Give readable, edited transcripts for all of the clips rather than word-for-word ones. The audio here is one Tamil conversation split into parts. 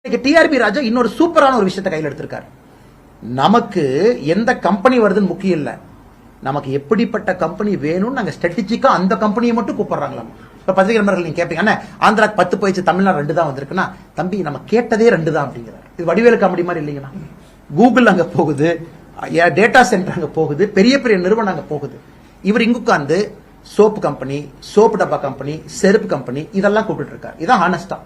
டிஆர்பி ராஜா இன்னொரு சூப்பரான ஒரு விஷயத்தை கையில் எடுத்திருக்காரு. நமக்கு எந்த கம்பெனி வருதுன்னு முக்கியம் இல்ல, நமக்கு எப்படிப்பட்ட கம்பெனி வேணும்னு நாங்க ஸ்ட்ராட்டஜிக்கா அந்த கம்பெனியை மட்டும் கூப்பிடுறாங்களாம். இப்ப பத்திரிகை நண்பர்கள் நீங்க கேட்பீங்க, அண்ணா ஆந்திரா 10 போயிடுச்சு, தமிழ்நாடு 2 தான் வந்திருக்குன்னா, தம்பி நம்ம கேட்டதே 2 தான் அப்படிங்கிறார். இது வடிவேலு காமெடி மாதிரி இல்லைங்கண்ணா. கூகுள் அங்க போகுது, டேட்டா சென்டர் அங்க போகுது, பெரிய பெரிய நிறுவனம் அங்க போகுது. இவர் இங்க உட்கார்ந்து சோப்பு கம்பெனி, சோப்பு டப்பா கம்பெனி, செருப்பு கம்பெனி இதெல்லாம் கூப்பிட்டு இருக்காரு. இதான் ஹானஸ்டா,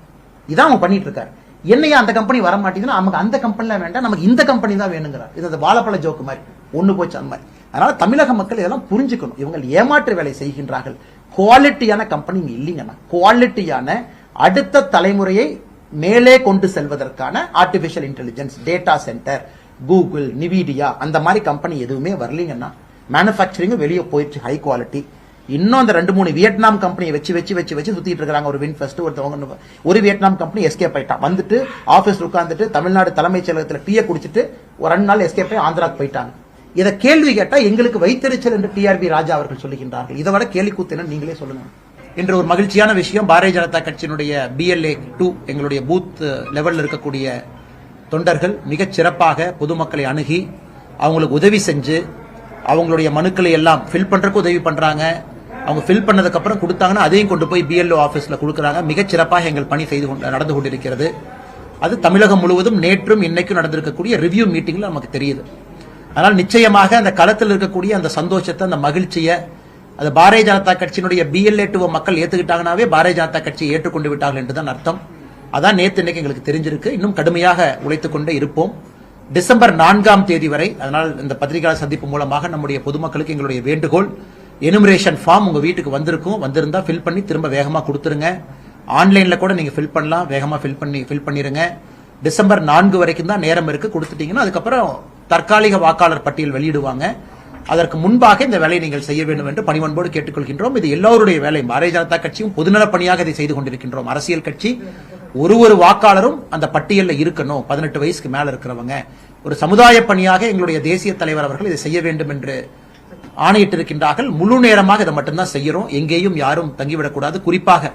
இதான் அவங்க பண்ணிட்டு இருக்காரு. என்னையா அந்த கம்பெனி வர மாட்டேங்குதுன்னா, நமக்கு அந்த கம்பெனில வேண்டாம், நமக்கு இந்த கம்பெனி தான் வேணுங்கிறார். இது அந்த வாழைப்பழ ஜோக்கு மாதிரி ஒண்ணு போச்சு அந்த மாதிரி. அதனால தமிழக மக்கள் இதெல்லாம் புரிஞ்சுக்கணும். இவங்க ஏமாற்று வேலை செய்கின்றார்கள். குவாலிட்டியான கம்பெனி இங்க இல்லைங்கன்னா, குவாலிட்டியான அடுத்த தலைமுறையை மேலே கொண்டு செல்வதற்கான artificial intelligence, data centre, Google, நிவிடியா அந்த மாதிரி கம்பெனி எதுவுமே வரலீங்கன்னா, மேனுஃபேக்சரிங் வெளியே போயிடுச்சு ஹை குவாலிட்டி. இன்னும் அந்த 2-3 வியட்நாம் கம்பெனியை வச்சு சுத்திட்டு இருக்காங்க. ஒரு வின்ஃபெஸ்ட் ஒரு வியட்நாம் கம்பெனி எஸ்கேப் ஆயிட்டான். வந்துட்டு ஆபீஸ் உட்கார்ந்துட்டு தமிழ்நாடு தலைமைச் செயலகத்தில் டீயை குடிச்சிட்டு ஒரு 2 நாள் எஸ்கேப் ஆகி ஆந்திராக்கு போயிட்டாங்க. இதை கேள்வி கேட்டா எங்களுக்கு வைத்தறிச்சல் என்று டிஆர்பி ராஜா அவர்கள் சொல்லுகின்றார்கள். இதை விட கேள்வி கூத்து நீங்களே சொல்லுங்க. இன்று ஒரு மகிழ்ச்சியான விஷயம், பாரதிய ஜனதா கட்சியினுடைய BLA 2 எங்களுடைய பூத் லெவலில் இருக்கக்கூடிய தொண்டர்கள் மிகச் சிறப்பாக பொதுமக்களை அணுகி அவங்களுக்கு உதவி செஞ்சு அவங்களுடைய மனுக்களை எல்லாம் ஃபில் பண்றதுக்கு உதவி பண்றாங்க. அவங்க ஃபில் பண்ணதுக்கு அப்புறம் கொடுத்தாங்கன்னா அதையும் கொண்டு போய் BLO ஆபீஸ்ல கொடுக்கறாங்க. மிகச் சிறப்பாக எங்கள் பணி நடந்து கொண்டிருக்கிறது. அது தமிழகம் முழுவதும் நேற்றும் இன்னைக்கும் நடந்திருக்கக்கூடிய ரிவ்யூ மீட்டிங்ல நமக்கு தெரியுது. அதனால் நிச்சயமாக அந்த களத்தில் இருக்கக்கூடிய அந்த சந்தோஷத்தை, அந்த மகிழ்ச்சியை, அது பாரதிய ஜனதா கட்சியினுடைய BLA 2 மக்கள் ஏத்துக்கிட்டாங்கன்னாவே பாரதிய ஜனதா கட்சியை ஏற்றுக்கொண்டு விட்டார்கள் என்றுதான் அர்த்தம். அதான் நேற்று இன்னைக்கு எங்களுக்கு தெரிஞ்சிருக்கு. இன்னும் கடுமையாக உழைத்துக் கொண்டே இருப்போம். டிசம்பர் 4ஆம் தேதி வரை. அதனால் இந்த பத்திரிகையாளர் சந்திப்பு மூலமாக நம்முடைய பொதுமக்களுக்கு எங்களுடைய வேண்டுகோள், எனுமரேஷன் ஃபார்ம் உங்க வீட்டுக்கு வந்திருக்கும், வந்திருந்தா ஃபில் பண்ணி திரும்ப வேகமா கொடுத்துருங்க. ஆன்லைன்ல கூட நீங்க ஃபில் பண்ணலாம், வேகமா ஃபில் பண்ணிருங்க. டிசம்பர் 4 வரைக்கும் தான் நேரம் இருக்கு. கொடுத்துட்டீங்கன்னா அதுக்கப்புறம் தற்காலிக வாக்காளர் பட்டியல் வெளியிடுவாங்க. அதற்கு முன்பாக இந்த வேலையை நீங்கள் செய்ய வேண்டும் என்று பணிவன்போடு கேட்டுக்கொள்கின்றோம். இது எல்லோருடைய வேலை. பாரதிய ஜனதா கட்சியும் பொதுநல பணியாக இதை செய்து கொண்டிருக்கின்றோம். அரசியல் கட்சி ஒரு வாக்காளரும் அந்த பட்டியலில் இருக்கணும். 18 வயசுக்கு மேல இருக்கிறவங்க ஒரு சமுதாய பணியாக எங்களுடைய தேசிய தலைவர் அவர்கள் இதை செய்ய வேண்டும் என்று ஆணையிட்டிருக்கின்றார்கள். முழு நேரமாக இதை மட்டும்தான் செய்யறோம். எங்கேயும் யாரும் தங்கிவிடக்கூடாது. குறிப்பாக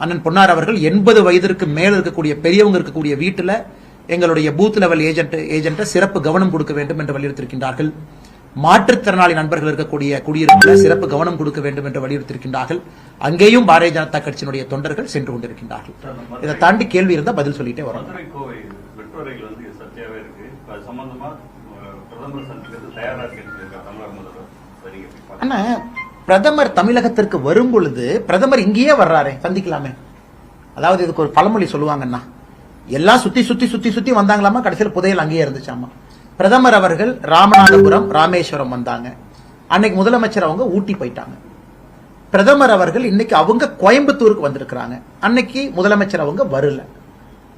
அண்ணன் பொன்னார் அவர்கள் 80 வயதிற்கு மேல இருக்கக்கூடிய பெரியவங்க இருக்கக்கூடிய வீட்டுல எங்களுடைய பூத் லெவல் ஏஜென்ட் சிறப்பு கவனம் கொடுக்க வேண்டும் என்று வலியுறுத்திருக்கின்றார்கள். மாற்றுத்திறனாளி நண்பர்கள் இருக்கக்கூடிய குடியிருப்புல சிறப்பு கவனம் கொடுக்க வேண்டும் என்று வலியுறுத்திருக்கின்றார்கள். அங்கேயும் பாரதிய ஜனதா கட்சியினுடைய தொண்டர்கள் சென்று கொண்டிருக்கின்றார்கள். இதை தாண்டி கேள்வி இருந்தா பதில் சொல்லிட்டே வரும். ஆனா பிரதமர் தமிழகத்திற்கு வரும் பொழுது பிரதமர் இங்கேயே வர்றாரு, சந்திக்கலாமே. அதாவது இதுக்கு ஒரு பழமொழி சொல்லுவாங்கன்னா, எல்லாம் சுத்தி வந்தாங்களாமா, கடைசியில் புதையல் அங்கேயே இருந்துச்சாமா. பிரதமர் அவர்கள் ராமநாதபுரம், ராமேஸ்வரம் வந்தாங்க. அன்னைக்கு முதலமைச்சர் அவங்க ஊட்டி போயிட்டாங்க. பிரதமர் அவர்கள் இன்னைக்கு அவங்க கோயம்புத்தூருக்கு வந்திருக்கிறாங்க. அன்னைக்கு முதலமைச்சர் அவங்க வரல.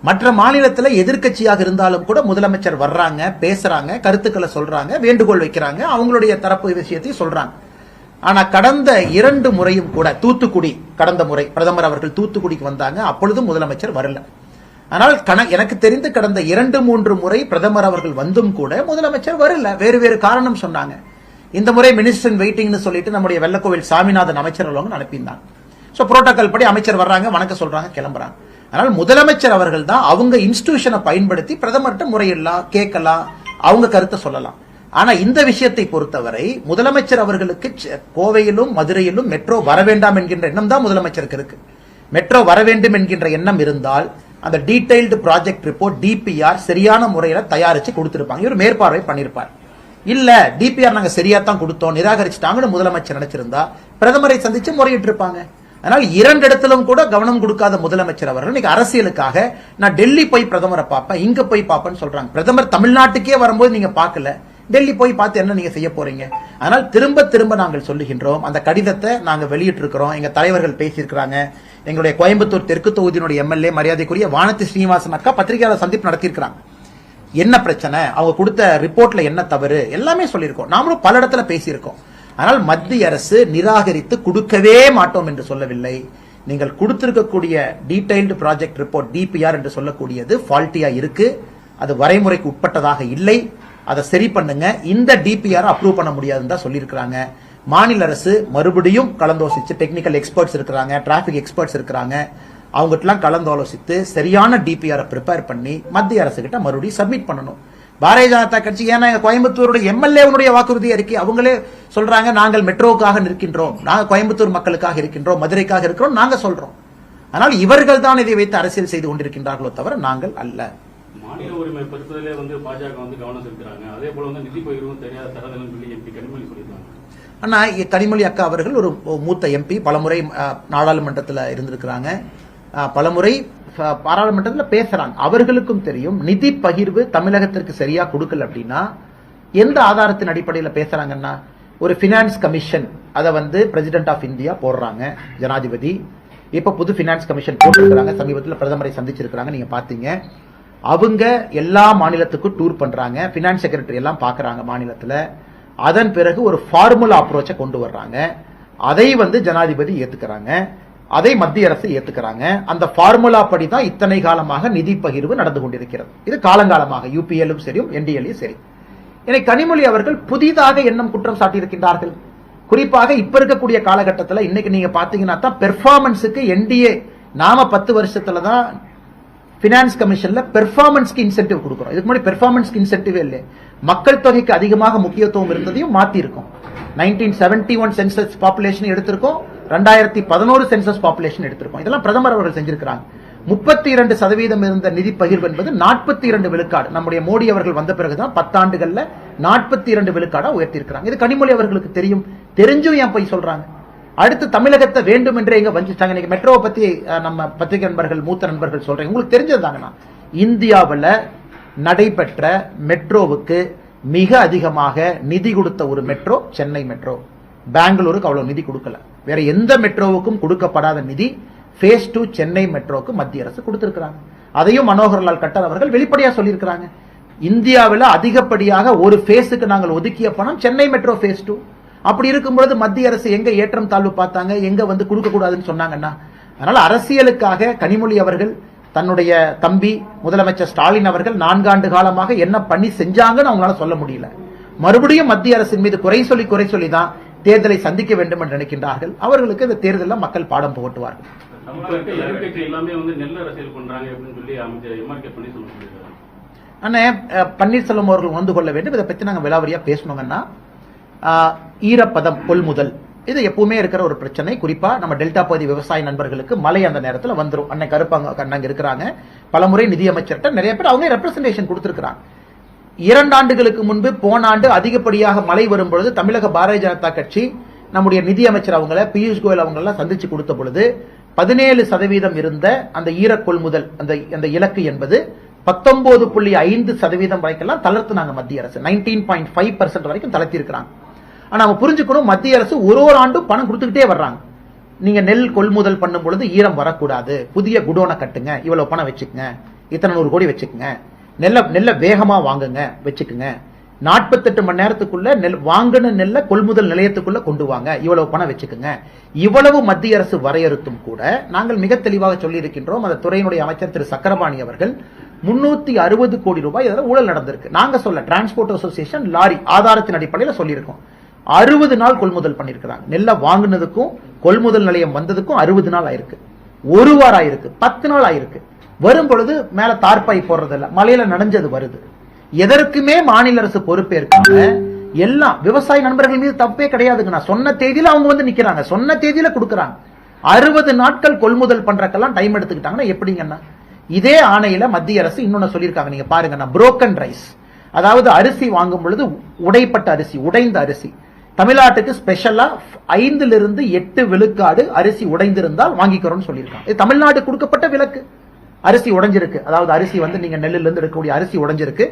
மற்ற மாநிலத்தில் எதிர்கட்சியாக இருந்தாலும் கூட முதலமைச்சர் வர்றாங்க, பேசுறாங்க, கருத்துக்களை சொல்றாங்க, வேண்டுகோள் வைக்கிறாங்க, அவங்களுடைய தரப்பு விஷயத்தை சொல்றாங்க. ஆனா கடந்த 2 முறையும் கூட தூத்துக்குடி, கடந்த முறை பிரதமர் அவர்கள் தூத்துக்குடிக்கு வந்தாங்க, அப்பொழுதும் முதலமைச்சர் வரல. ஆனால் எனக்கு தெரிந்து கடந்த 2-3 முறை பிரதமர் அவர்கள் வந்தும் கூட முதலமைச்சர் வரல. வேறு காரணம் சொன்னாங்க. இந்த முறை மினிஸ்டர் வெயிட்டிங்னு சொல்லிட்டு நம்முடைய வெள்ளக்கோவில் சாமிநாதன் அமைச்சர் அனுப்பியிருந்தாங்க. சோ புரோட்டோகால் படி அமைச்சர் வர்றாங்க, வணக்கம் சொல்றாங்க, கிளம்புறாங்க. அதனால் முதலமைச்சர் அவர்கள் தான் அவங்க இன்ஸ்டிடியூஷனை பயன்படுத்தி பிரதமர்கிட்ட முறையிடலாம், கேட்கலாம், அவங்க கருத்தை சொல்லலாம். ஆனா இந்த விஷயத்தை பொறுத்தவரை முதலமைச்சர் அவர்களுக்கு கோவையிலும் மதுரையிலும் மெட்ரோ வர வேண்டாம் என்கின்ற எண்ணம் தான் முதலமைச்சருக்கு இருக்கு. மெட்ரோ வர வேண்டும் என்கின்ற எண்ணம் இருந்தால் அந்த டீடைல்டு ப்ராஜெக்ட் ரிப்போர்ட் DPR சரியான முறையில தயாரிச்சு கொடுத்திருப்பாங்க. இவர் மேற்பார்வை பண்ணிருப்பார். இல்ல DPR நாங்க சரியா தான் கொடுத்தோம், நிராகரிச்சுட்டாங்கன்னு முதலமைச்சர் நினைச்சிருந்தா பிரதமரை சந்திச்சு முறையிட்டு இருப்பாங்க. அதனால் 2 இடத்திலும் கூட கவனம் கொடுக்காத முதலமைச்சர் அவர்கள் இன்னைக்கு அரசியலுக்காக நான் டெல்லி போய் பிரதமரை பார்ப்பேன், இங்க போய் பார்ப்பேன்னு சொல்றாங்க. பிரதமர் தமிழ்நாட்டுக்கே வரும்போது நீங்க பார்க்கல, டெல்லி போய் பார்த்து என்ன நீங்க செய்ய போறீங்க? அதனால் திரும்ப நாங்கள் சொல்லுகின்றோம், அந்த கடிதத்தை நாங்க வெளியிட்டு இருக்கிறோம். எங்க தலைவர்கள் பேசியிருக்கிறாங்க. எங்களுடைய கோயம்புத்தூர் தெற்கு தொகுதியினுடைய MLA மரியாதைக்குரிய வானதி ஸ்ரீனிவாசன் அக்கா பத்திரிகையாளர் சந்திப்பு நடத்தியிருக்கிறாங்க. என்ன பிரச்சனை, அவங்க கொடுத்த ரிப்போர்ட்ல என்ன தவறு, எல்லாமே சொல்லியிருக்கோம். நாமளும் பல இடத்துல பேசியிருக்கோம். ஆனால் மத்திய அரசு நிராகரித்து கொடுக்கவே மாட்டோம் என்று சொல்லவில்லை. நீங்கள் கொடுத்திருக்கக்கூடிய டீடைல்டு ப்ராஜெக்ட் ரிப்போர்ட் DPR என்று சொல்லக்கூடியது ஃபால்ட்டியா இருக்கு, அது வரைமுறைக்கு உட்பட்டதாக இல்லை, அதை சரி பண்ணுங்க. இந்த DPR அப்ரூவ் பண்ண முடியாதுன்னு தான் சொல்லியிருக்கிறாங்க. மாநில அரசு மறுபடியும் கலந்தோசிச்சு டெக்னிக்கல் எக்ஸ்பர்ட்ஸ் இருக்கிறாங்க, டிராபிக் எக்ஸ்பர்ட்ஸ் இருக்கிறாங்க, அவங்ககிட்டலாம் கலந்தாலோசித்து சரியான டிபிஆர் ப்ரிப்பேர் பண்ணி மத்திய அரசு கிட்ட மறுபடியும் சப்மிட் பண்ணணும். பாரதிய ஜனதா கட்சி ஏன்னா கோயம்புத்தூருடைய எம்எல்ஏ வாக்குறுதியா இருக்கு. அவங்களே சொல்றாங்க நாங்கள் மெட்ரோவுக்காக நிற்கின்றோம், நாங்க கோயம்புத்தூர் மக்களுக்காக இருக்கின்றோம், மதுரைக்காக இருக்கிறோம் நாங்க சொல்றோம். ஆனால் இவர்கள் தான் இதை வைத்து அரசியல் செய்து கொண்டிருக்கின்றார்களோ தவிர நாங்கள் அல்ல. மாநில உரிமை பறிப்பதிலே பாஜக கவனம் செலுத்துறாங்க. அதே போல நிதி பகிர்வும் தெரியாத தரதெல்லாம் சொல்லி எம்பி கனிமொழி சொல்லியிருக்காங்க. ஆனா கனிமொழி அக்கா அவர்கள் ஒரு மூத்த எம்பி, பலமுறை நாடாளுமன்றத்தில் இருந்திருக்கிறாங்க, பலமுறை பாராளுமன்றத்தில் பேசுறாங்க. அவர்களுக்கும் தெரியும் நிதி பகிர்வு தமிழகத்திற்கு சரியா கொடுக்கல அப்படின்னா எந்த ஆதாரத்தின் அடிப்படையில் பேசுறாங்கன்னா, ஒரு பினான்ஸ் கமிஷன் அதை பிரசிடென்ட் ஆஃப் இந்தியா போடுறாங்க ஜனாதிபதி. இப்ப புது பினான்ஸ் கமிஷன் போட்டிருக்கிறாங்க, சமீபத்தில் பிரதமரை சந்திச்சிருக்கிறாங்க, நீங்க பாத்தீங்க. அவங்க எல்லா மாநிலத்துக்கும் டூர் பண்றாங்க, பினான்ஸ் செக்ரட்டரி எல்லாம் பாக்குறாங்க மாநிலத்துல. அதன் பிறகு ஒரு ஃபார்முலா அப்ரோச்சை கொண்டு வர்றாங்க. அதை ஜனாதிபதி ஏத்துக்கிறாங்க, அதை மத்திய அரசு ஏத்துக்கிறாங்க. அந்த ஃபார்முலா படி தான் இத்தனை காலமாக நிதி பகிர்வு நடந்து கொண்டிருக்கிறது. இது காலங்காலமாக யூபிஎல்லும் சரி என்டிஎல்லும் சரி. எனவே கனிமொழி அவர்கள் புதிதாக எண்ணம் குற்றம் சாட்டியிருக்கின்றார்கள். குறிப்பாக இப்ப இருக்கக்கூடிய காலகட்டத்தில் இன்னைக்கு நீங்க பாத்தீங்கன்னா தான் பெர்ஃபார்மன்ஸுக்கு என்டிஏ நாம 10 வருஷத்துல தான் பினான்ஸ் கமிஷன்ல பெர்ஃபார்மன்ஸ்க்கு இன்சென்டிவ் கொடுக்கிறோம். இதுக்கு முன்னாடி பெர்ஃபார்மன்ஸ்க்கு இன்சென்டிவ் இல்லை, மக்கள் தொகைக்கு அதிகமாக முக்கியத்துவம் இருந்ததையும் மாத்தி இருக்கும். 1971 சென்சஸ் பாப்புலேஷன் எடுத்திருக்கோம், 2011 சென்சஸ் பாப்புலேஷன் எடுத்திருக்கோம். இதெல்லாம் பிரதமர் அவர்கள் செஞ்சிருக்கிறாங்க. 32% இருந்த நிதி பகிர்வு என்பது 42 விழுக்காடு நம்முடைய மோடி அவர்கள் வந்த பிறகுதான் 10 ஆண்டுகள்ல 42 விழுக்காடா உயர்த்தி இருக்கிறாங்க. இது கனிமொழி அவர்களுக்கு தெரியும், தெரிஞ்சும் ஏன் போய் சொல்றாங்க. அடுத்து தமிழகத்தை வேண்டும் என்று எங்க வஞ்சிட்டாங்க. இன்னைக்கு மெட்ரோவை பத்தி நம்ம பத்திரிகை நண்பர்கள் மூத்த நண்பர்கள் சொல்றேன், உங்களுக்கு தெரிஞ்சதுதாங்கண்ணா. இந்தியாவில் நடைபெற்ற மெட்ரோவுக்கு மிக அதிகமாக நிதி கொடுத்த ஒரு மெட்ரோ சென்னை மெட்ரோ. பெங்களூருக்கு அவ்வளவு நிதி கொடுக்கல. வேற எந்த மெட்ரோவுக்கும் கொடுக்கப்படாத நிதி ஃபேஸ் 2 சென்னை மெட்ரோக்கு மத்திய அரசு கொடுத்திருக்கிறாங்க. அதையும் மனோகர்லால் கட்டர் அவர்கள் வெளிப்படையா சொல்லியிருக்கிறாங்க. இந்தியாவில் அதிகப்படியாக ஒரு ஃபேஸுக்கு நாங்கள் ஒதுக்கிய பணம் சென்னை மெட்ரோ ஃபேஸ் 2. அப்படி இருக்கும்போது மத்திய அரசு எங்க ஏற்றம் தாழ்வு பார்த்தாங்க, எங்க கொடுக்க கூடாதுன்னு சொன்னாங்கன்னா. அதனால அரசியலுக்காக கனிமொழி அவர்கள் தன்னுடைய தம்பி முதலமைச்சர் ஸ்டாலின் அவர்கள் 4 ஆண்டு காலமாக என்ன பண்ணி செஞ்சாங்கன்னு அவங்களால சொல்ல முடியல. மறுபடியும் மத்திய அரசின் மீது குறை சொல்லி தான் தேர்தலை சந்திக்க வேண்டும் என்று நினைக்கின்றார்கள். அவர்களுக்கு இந்த தேர்தலில் மக்கள் பாடம் புகட்டுவார்கள். அண்ணே பன்னீர்செல்வம் அவர்கள் உணர்ந்து கொள்ள வேண்டும். இதை பத்தி நாங்கள் விலாவரியா பேசணுங்கன்னா, ஈரப்பதம் கொள்முதல் இது எப்பவுமே இருக்கிற ஒரு பிரச்சனை. குறிப்பா நம்ம டெல்டா பகுதி விவசாய நண்பர்களுக்கு மழை அந்த நேரத்தில் வந்துடும். அன்னை கருப்பாங்க இருக்கிறாங்க, பலமுறை நிதியமைச்சர்கிட்ட நிறைய பேர் அவங்க ரெப்ரசன்டேஷன் கொடுத்திருக்கிறாங்க. 2 ஆண்டுகளுக்கு முன்பு போன ஆண்டு அதிகப்படியாக மழை வரும் பொழுது தமிழக பாரதிய ஜனதா கட்சி நம்முடைய நிதியமைச்சர் அவங்கள பியூஷ் கோயல் அவங்கள சந்திச்சு கொடுத்த பொழுது 17% இருந்த அந்த ஈர கொள்முதல் அந்த இலக்கு என்பது 19.5% வரைக்கும் தளர்த்துனாங்க மத்திய அரசு. 19.5% வரைக்கும் தளர்த்தி இருக்கிறாங்க. ஆனா நம்ம புரிஞ்சுக்கணும், மத்திய அரசு ஒரு ஆண்டும் பணம் கொடுத்துக்கிட்டே வர்றாங்க. நீங்க நெல் கொள்முதல் பண்ணும் பொழுது ஈரம் வரக்கூடாது, புதிய குடோனை கட்டுங்க, இவ்வளவு பணம் வச்சுக்கங்க, இத்தனை 100 கோடி வச்சுக்கங்க, நெல்ல வேகமா வாங்குங்க வச்சுக்குங்க, 48 மணி நேரத்துக்குள்ள வாங்கின நெல்ல கொள்முதல் நிலையத்துக்குள்ள கொண்டு வாங்க, இவ்வளவு பணம் வச்சுக்குங்க. இவ்வளவு மத்திய அரசு வரையறுத்தும் கூட நாங்கள் மிக தெளிவாக சொல்லி இருக்கின்றோம். அந்த துறையினுடைய அமைச்சர் திரு சக்கரபாணி அவர்கள் 360 கோடி ரூபாய் இதில் ஊழல் நடந்திருக்கு. நாங்க சொல்ல டிரான்ஸ்போர்ட் அசோசியேஷன் லாரி ஆதாரத்தின் அடிப்படையில் சொல்லியிருக்கோம். 60 நாள் கொள்முதல் பண்ணிருக்கிறாங்க. நெல்ல வாங்கினதுக்கும் கொள்முதல் நிலையம் வந்ததுக்கும் 60 நாள் ஆயிருக்கு, 1 வாரம் ஆயிருக்கு, 10 நாள் ஆயிருக்கு. வரும் பொழுது மேல தார்பாய் போடுறதில்ல, மலையில நனைஞ்சது வருது. எதற்குமே மாநில அரசு பொறுப்பேற்காம எல்லாம் விவசாய நண்பர்கள் மீது தப்பே கிடையாதுங்க. நான் சொன்ன தேதியில அவங்க நிக்கிறாங்க, சொன்ன தேதியில கொடுக்கறாங்க. 60 நாட்கள் கொள்முதல் பண்றதுக்கெல்லாம் டைம் எடுத்துக்கிட்டாங்கன்னா எப்படிங்கன்னா, இதே ஆணையில மத்திய அரசு இன்னொன்னு சொல்லியிருக்காங்க. நீங்க பாருங்க, புரோக்கன் ரைஸ், அதாவது அரிசி வாங்கும் பொழுது உடைப்பட்ட அரிசி, உடைந்த அரிசி, தமிழ்நாட்டுக்கு ஸ்பெஷலா 5 to 8 விழுக்காடு அரிசி உடைந்திருந்தால் வாங்கிக்கிறோம்னு சொல்லியிருக்காங்க. இது தமிழ்நாடு கொடுக்கப்பட்ட விலக்கு. அரிசி உடைஞ்சிருக்கு, அதாவது அரிசி நீங்க நெல்லில் இருந்து எடுக்கக்கூடிய அரிசி உடைஞ்சிருக்கு,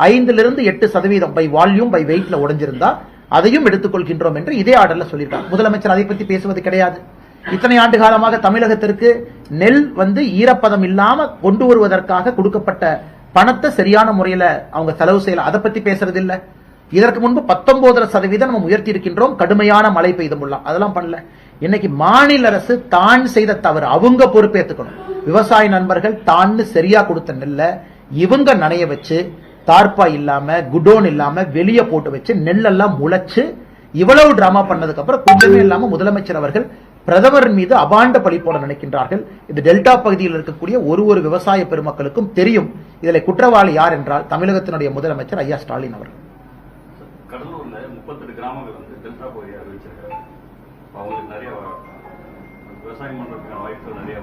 5 to 8% பை வால்யூம் பை வெயிட்ல உடைஞ்சிருந்தா அதையும் எடுத்துக்கொள்கின்றோம் என்று இதே ஆர்டர்ல சொல்லியிருக்காங்க. முதலமைச்சர் அதை பத்தி பேசுவது கிடையாது. இத்தனை ஆண்டு காலமாக தமிழகத்திற்கு நெல் ஈரப்பதம் இல்லாம கொண்டு வருவதற்காக கொடுக்கப்பட்ட பணத்தை சரியான முறையில அவங்க செலவு செய்யல, அதை பத்தி பேசுறது இல்ல. இதற்கு முன்பு 19% நம்ம உயர்த்தி இருக்கின்றோம், கடுமையான மழை பெய்தும் அதெல்லாம் பண்ணல. இன்னைக்கு மாநில அரசு தான் செய்த தவறு, அவங்க பொறுப்பேற்றுக்கணும். விவசாய நண்பர்கள் தான் சரியா கொடுத்த நெல்ல இவங்க நனைய வச்சு தார்பா இல்லாம குடோன் இல்லாம வெளியே போட்டு வச்சு நெல்லெல்லாம் முளைச்சு இவ்வளவு டிராமா பண்ணதுக்கு அப்புறம் கொஞ்சமே இல்லாம முதலமைச்சர் அவர்கள் பிரதமர் மீது அபாண்ட பழி போட நினைக்கின்றார்கள். இது டெல்டா பகுதியில் இருக்கக்கூடிய ஒரு விவசாய பெருமக்களுக்கும் தெரியும். இதில் குற்றவாளி யார் என்றால் தமிழகத்தினுடைய முதலமைச்சர் ஐயா ஸ்டாலின் அவர்கள். கடலூர்ல 38 கிராமங்கள் வந்து டெல்டா பகுதியை அறிவிச்சிருக்காங்க. அவங்களுக்கு நிறைய விவசாயம் பண்றதுக்கான வாய்ப்புகள் நிறைய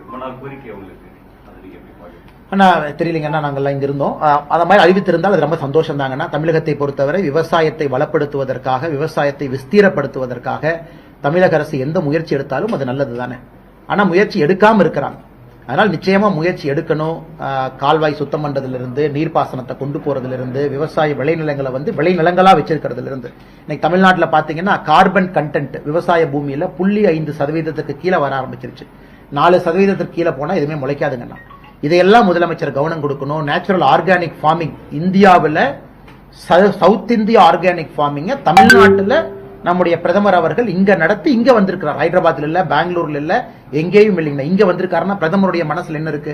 ரொம்ப நாள் கோரிக்கை அவங்களுக்கு. அதை நீங்க எப்படி பாக்குறீங்க? அண்ணா தெரியலங்கண்ணா, நாங்கள்லாம் இங்க இருந்தோம். அந்த மாதிரி அறிவித்திருந்தால் அது ரொம்ப சந்தோஷம் தாங்கண்ணா. தமிழகத்தை பொறுத்தவரை விவசாயத்தை வளப்படுத்துவதற்காக, விவசாயத்தை விஸ்தீரப்படுத்துவதற்காக தமிழக அரசு எந்த முயற்சி எடுத்தாலும் அது நல்லது தானே. ஆனா முயற்சி எடுக்காம இருக்கிறாங்க. அதனால் நிச்சயமா முயற்சி எடுக்கணும். கால்வாய் சுத்தம் பண்றதிலிருந்து, நீர்ப்பாசனத்தை கொண்டு போறதிலிருந்து, விவசாய விளைநிலங்களை வந்து விளைநிலங்களா வச்சிருக்கிறதுல இருந்து, இன்னைக்கு தமிழ்நாட்டில் பாத்தீங்கன்னா கார்பன் கண்டென்ட் விவசாய பூமியில 0.5% கீழே வர ஆரம்பிச்சிருச்சு. 4% கீழே போனா எதுவுமே முளைக்காதுங்கண்ணா. இதையெல்லாம் முதலமைச்சர் கவனம் கொடுக்கணும். நேச்சுரல் ஆர்கானிக் ஃபார்மிங் இந்தியாவில் சவுத் இந்தியா ஆர்கானிக் ஃபார்மிங்க தமிழ்நாட்டில் நம்முடைய பிரதமர் அவர்கள் இங்க நடத்தி இங்க வந்திருக்கிறார். ஹைதராபாத்ல இல்ல, பெங்களூர்ல இல்ல, எங்கேயும் இல்லைங்க. இங்க வந்திருக்காருன்னா பிரதமருடைய மனசுல என்ன இருக்கு?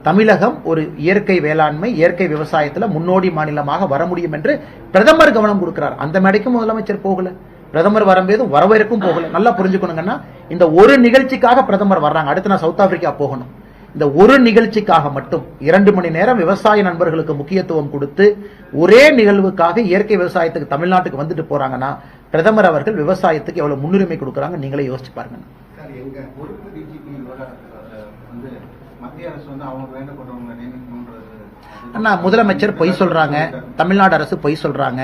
தமிழகம் ஒரு இயற்கை வேளாண்மை, இயற்கை விவசாயத்துல முன்னோடி மாநிலமாக வர முடியும் என்று பிரதமர் கவனம் கொடுக்கிறார். அந்த மேடைக்கும் முதலமைச்சர் போகல, பிரதமர் வரும்போது வரவேற்கும் போகல. நல்லா புரிஞ்சுக்கணுங்கன்னா, இந்த ஒரு நிகழ்ச்சிக்காக பிரதமர் வர்றாங்க. அடுத்து நான் சவுத் ஆப்பிரிக்கா போகணும். இந்த ஒரு நிகழ்ச்சிக்காக மட்டும் 2 மணி நேரம் விவசாய நண்பர்களுக்கு முக்கியத்துவம் கொடுத்து ஒரே நிகழ்வுக்காக இயற்கை விவசாயத்துக்கு தமிழ்நாட்டுக்கு வந்துட்டு போறாங்கன்னா பிரதமர் அவர்கள் விவசாயத்துக்கு எவ்வளவு முன்னுரிமை கொடுக்கறாங்க நீங்களே யோசிச்சு பாருங்க. அண்ணா முதலமைச்சர் பொய் சொல்றாங்க, தமிழ்நாடு அரசு பொய் சொல்றாங்க.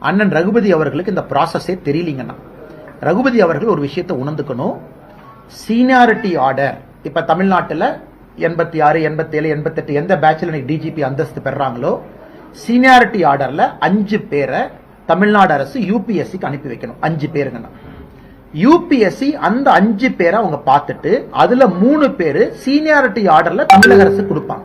அண்ணன் ரகுபதி அவர்களுக்கு இந்த ப்ராசஸே தெரியலீங்கண்ணா. ரகுபதி அவர்கள் ஒரு விஷயத்தை உணர்ந்துக்கணும். சீனியாரிட்டி ஆர்டர் இப்ப தமிழ்நாட்டில் 86, 87, 88 எந்த பேட்ச்ல டிஜிபி அந்தஸ்து பெறாங்களோ சீனியாரிட்டி ஆர்டர்ல 5 பேரை தமிழ்நாடு அரசு யூபிஎஸ்சிக்கு அனுப்பி வைக்கணும். 5 பேருங்கண்ணா. யூபிஎஸ்சி அந்த 5 பேரை அவங்க பார்த்துட்டு அதுல 3 பேரு சீனியாரிட்டி ஆர்டர்ல தமிழக அரசு கொடுப்பாங்க.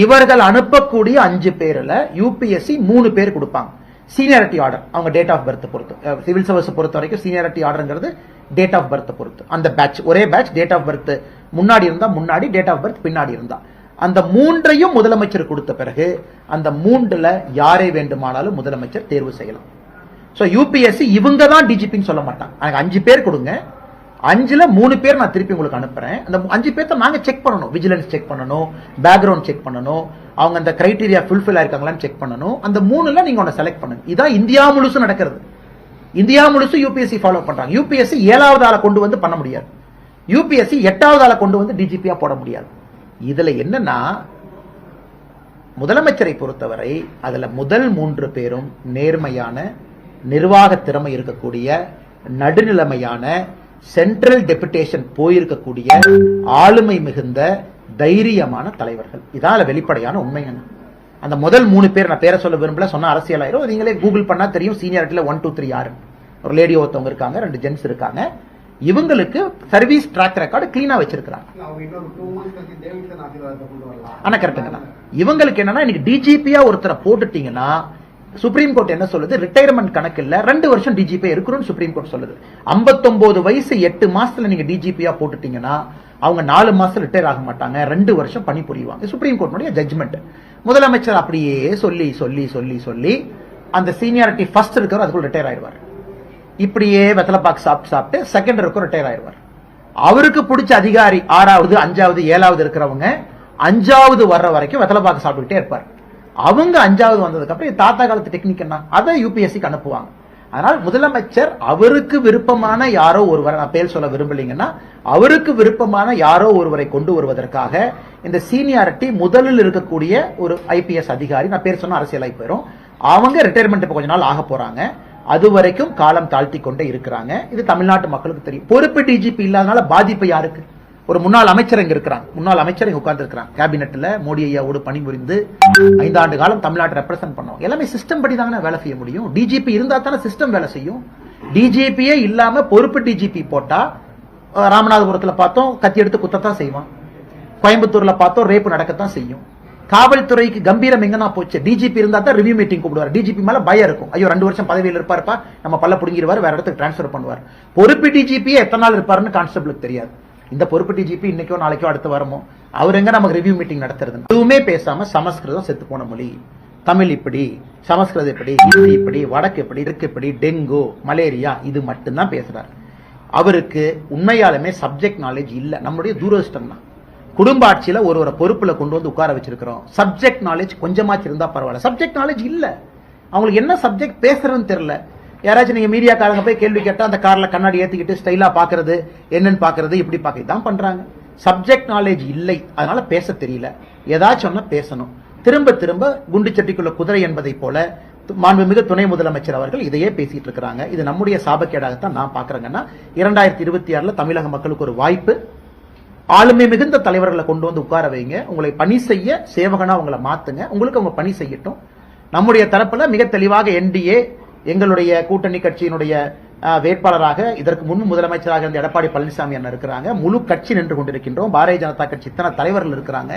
இவர்கள் அனுப்பக்கூடிய 5 பேர்ல யூபிஎஸ்சி 3 பேர் கொடுப்பாங்க. சீனியாரிட்டி ஆர்டர் அவங்க டேட் ஆஃப் பர்த் பொறுத்து, சிவில் சர்வீஸ் பொறுத்த வரைக்கும் சீனியாரிட்டி ஆர்டர்ங்கிறது டேட் ஆஃப் பர்த் பொறுத்து. அந்த பேட்ச் ஒரே பேட்ச், டேட் ஆஃப் பர்த் முன்னாடி இருந்தா முன்னாடி, டேட் ஆஃப் பர்த் பின்னாடி இருந்தா, அந்த 3ஐயும் முதலமைச்சர் கொடுத்த பிறகு அந்த 3ல யாரை வேண்டுமானாலும் முதலமைச்சர் தேர்வு செய்யலாம். சோ யூபிஎஸ்சி இவங்க தான் டிஜிபின்னு சொல்ல மாட்டாங்க. எனக்கு 5 பேர் கொடுங்க, 5ல 3 பேர் நான் திருப்பி உங்களுக்கு அனுப்புறேன். அந்த 5 பேர்த்த நாங்க செக் பண்ணணும். விஜிலன்ஸ் செக் பண்ணணும், பேக்ரவுண்ட் செக் பண்ணணும், அவங்க அந்த கிரைட்டீரியா ஃபுல்ஃபில் ஆயிருக்காங்களான்னு செக் பண்ணணும். அந்த 3ல நீங்க ஒன்னு செலக்ட் பண்ணுங்க. இதான் இந்தியா முழுசும் நடக்கிறது. இந்தியா முழுசு யூபிஎஸ்சி ஃபாலோ பண்றாங்க. யூபிஎஸ்சி 7வது ஆளை கொண்டு வந்து பண்ண முடியாது. யூபிஎஸ்சி 8வது ஆளை கொண்டு வந்து டிஜிபியா போட முடியாது. இதுல என்னன்னா முதலமைச்சரை பொறுத்தவரை அதுல முதல் 3 பேரும் நேர்மையான, நிர்வாக திறமை இருக்கக்கூடிய, நடுநிலைமையான, சென்ட்ரல் டெபுடேஷன் போயிருக்கக்கூடிய, ஆளுமை மிகுந்த, தைரியமான தலைவர்கள். இதால வெளிப்படையான உண்மைங்க. அந்த முதல் 3 பேர் நான் பேரை சொல்ல விரும்பல, சொன்ன அரசியல் ஆயிரும். நீங்களே கூகுள் பண்ணா தெரியும். சீனியாரிட்டியில 1, 2, 3 யாரு? ஒரு லேடி ஒருத்தவங்க இருக்காங்க, 2 ஜென்ஸ் இருக்காங்க. இவங்களுக்கு சர்வீஸ் ட்ராக் ரெக்கார்டு கிளீனா வச்சிருக்காங்க. ஆனா கரெக்டுங்கண்ணா. இவங்களுக்கு என்னன்னா இன்னைக்கு டிஜிபியா ஒருத்தரை போட்டுட்டீங்கன்னா சுப்ரீம் கோர்ட் என்ன சொல்லுது? ரிட்டையர்மெண்ட் கணக்கு இல்ல, 2 வருஷம் டிஜிபி இருக்கணும்னு சுப்ரீம் கோர்ட் சொல்லுது. 59 வயசு 8 மாசத்துல நீங்க டிஜிபியா போட்டுட்டீங்கன்னா அவங்க 4 மாசம் ரிட்டையர் ஆக மாட்டாங்க, 2 வருஷம் பணி புரிவாங்க. Supreme கோர்ட்டுடைய judgement. முதலமைச்சர் அப்படியே சொல்லி சொல்லி சொல்லி சொல்லி அந்த சீனியாரிட்டி ஃபர்ஸ்ட் இருக்கிறவர் அதுக்குள்ள ரிட்டையர் ஆயிடுவார். இப்படியே வெத்தலைப்பாக்கு சாப்பிட்டு செகண்ட் இருக்கும் ரிட்டையர் ஆயிடுவார். அவருக்கு பிடிச்ச அதிகாரி 6வது, 5வது, 7வது இருக்கிறவங்க 5வது வர்ற வரைக்கும் வெத்தலைப்பாக்கு சாப்பிட்டுக்கிட்டே இருப்பார். அவங்க 5வது வந்ததுக்கு அப்புறம் தாத்தா காலத்து டெக்னிக் என்ன, அதை யூபிஎஸ்சிக்கு அனுப்புவாங்க. அதனால் முதலமைச்சர் அவருக்கு விருப்பமான யாரோ ஒருவரை, நான் பேர் சொல்ல விரும்பலீங்கன்னா அவருக்கு விருப்பமான யாரோ ஒருவரை கொண்டு வருவதற்காக இந்த சீனியாரிட்டி முதலில் இருக்கக்கூடிய ஒரு ஐபிஎஸ் அதிகாரி, நான் பேர் சொன்ன அரசியலாகி போயிடும், அவங்க ரிட்டையர்மெண்ட் இப்ப கொஞ்ச நாள் ஆக போறாங்க. அது வரைக்கும் காலம் தாழ்த்தி கொண்டே இருக்கிறாங்க. இது தமிழ்நாட்டு மக்களுக்கு தெரியும். பொறுப்பு டிஜிபி இல்லாதனால பாதிப்பு யாருக்கு? ஒரு முன்னாள் அமைச்சர் இங்க இருக்கிறாங்க, முன்னாள் அமைச்சர் இங்க உட்கார்ந்து இருக்கிறாங்க. கேபினெட்ல மோடி ஐயாவோடு பணிபுரிந்து 5 ஆண்டு காலம் தமிழ்நாட்டை ரெப்ரசென்ட் பண்ணுவோம். எல்லாமே சிஸ்டம் படி தானே வேலை செய்ய முடியும். டிஜிபி இருந்தா தானே சிஸ்டம் வேலை செய்யும். டிஜிபியே இல்லாம பொறுப்பு டிஜிபி போட்டா ராமநாதபுரத்துல பார்த்தோம் கத்தி எடுத்து குத்தத்தான் செய்வான், கோயம்புத்தூர்ல பார்த்தோம் ரேப்பு நடக்கத்தான் செய்யும். காவல்துறைக்கு கம்பீரம் எங்கன்னா போச்சு. டிஜிபி இருந்தா தான் ரிவ்யூ மீட்டிங் கூப்பிடுவார். டிஜிபி மேல பயம் இருக்கும். ஐயோ 2 வருஷம் பதவியில் இருப்பாருப்பா, நம்ம பல்ல புடுங்கிடுவார், வேற இடத்துக்கு டிரான்ஸ்பர் பண்ணுவார். பொறுப்பு டிஜிபியே எத்தனை நாள் இருப்பாருன்னு கான்ஸ்டபிளுக்கு தெரியாது. இந்த பொறுப்பு டிஜிபி இன்னைக்கோ நாளைக்கோ அடுத்து வரமோ அவர் எங்க நமக்கு ரிவ்யூ மீட்டிங் நடத்துறது? எதுவுமே பேசாம சமஸ்கிருதம் செத்து போன மொழி, தமிழ் இப்படி, சமஸ்கிருதம் இப்படி, ஹிந்தி இப்படி, வடக்கு இப்படி, இருக்கு இப்படி, டெங்கு, மலேரியா, இது மட்டும்தான் பேசுறாரு. அவருக்கு உண்மையாலுமே சப்ஜெக்ட் நாலேஜ் இல்ல. நம்மளுடைய தூரதிர்ஷ்டம் தான். குடும்ப ஆட்சியில ஒரு பொறுப்புல கொண்டு வந்து உட்கார வச்சிருக்கிறோம். சப்ஜெக்ட் நாலேஜ் கொஞ்சமாச்சு இருந்தா பரவாயில்ல. சப்ஜெக்ட் நாலேஜ் இல்ல. அவங்களுக்கு என்ன சப்ஜெக்ட் பேசுறதுன்னு தெரியல. யாராச்சும் நீங்க மீடியாக்காரங்க போய் கேள்வி கேட்டா அந்த கார்ல கண்ணாடி ஏத்திக்கிட்டு ஸ்டைலா பாக்குறது, என்னன்னு பாக்குறது, இப்படி பாக்குறது தான் பண்றாங்க. சப்ஜெக்ட் நாலேஜ் இல்லை, அதனால பேச தெரியல. ஏதாச்சும் ஒண்ணா பேசணும். திரும்ப திரும்ப குண்டு சட்டிக்குள்ள குதிரை என்பதை போல மாண்புமிகு துணை முதலமைச்சர் அவர்கள் இதையே பேசிட்டு இருக்காங்க. இது நம்முடைய சாபக்கேடாகத்தான் நான் பாக்குறேங்கன்னா 2026 தமிழக மக்களுக்கு ஒரு வாய்ப்பு. ஆளுமை மிகுந்த தலைவர்களை கொண்டு வந்து உட்கார வைங்க. உங்களை பணி செய்ய சேவகனா உங்களை மாத்துங்க. உங்களுக்கு அவங்க பணி செய்யட்டும். நம்முடைய தரப்புல மிக தெளிவாக என்டிஏ எங்களுடைய கூட்டணி கட்சியினுடைய வேட்பாளராக இதற்கு முன் முதலமைச்சராக இருந்த எடப்பாடி பழனிசாமி அண்ணன் இருக்கிறாங்க. முழு கட்சி நின்று கொண்டிருக்கின்றோம். பாரதிய ஜனதா கட்சி இத்தனை தலைவர்கள் இருக்கிறாங்க.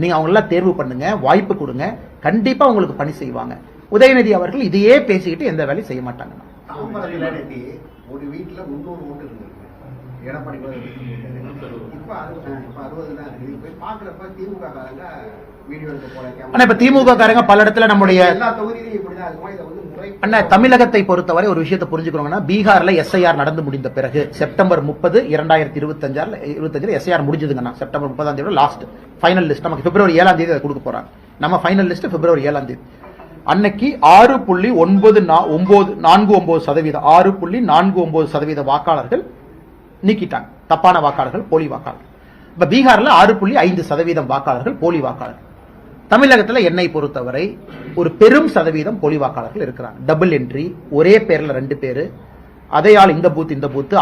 நீங்க அவங்க எல்லாம் தேர்வு பண்ணுங்க, வாய்ப்பு கொடுங்க. கண்டிப்பா உங்களுக்கு பணி செய்வாங்க. உதயநிதி அவர்கள் இதையே பேசிக்கிட்டு எந்த வேலையும் செய்ய மாட்டாங்க. ஒரு வீட்டுல 300 ஓட்டு இருந்தது எடப்பாடி இப்ப திமுக காரங்க பல இடத்துல நம்முடைய தமிழகத்தை பொறுத்தவரை ஒரு விஷயத்தை புரிஞ்சுக்கணும்னா, பீகார்ல எஸ்ஐஆர் நடந்து முடிந்த பிறகு செப்டம்பர் 30, 2025 எஸ்ஐஆர் முடிஞ்சதுங்கன்னா செப்டம்பர் 30 லாஸ்ட் ஃபைனல் லிஸ்ட் நமக்கு பிப்ரவரி 7 அதை கொடுக்க போறாங்க. நம்ம ஃபைனல் லிஸ்ட் பிப்ரவரி 7 அன்னைக்கு 6.49% வாக்காளர்கள் நீக்கிட்டாங்க. தப்பான வாக்காளர்கள், போலி வாக்காளர்கள். இப்ப பீகார்ல 6.5% வாக்காளர்கள் போலி வாக்காளர்கள். தமிழகத்தில் என்னை பொறுத்தவரை ஒரு பெரும் சதவீதம் போலி வாக்காளர்கள் இருக்கிறாங்க. டபுள் என்ட்ரி, ஒரே பேர்ல 2 பேரு, அதே ஆள் இந்த பூத்,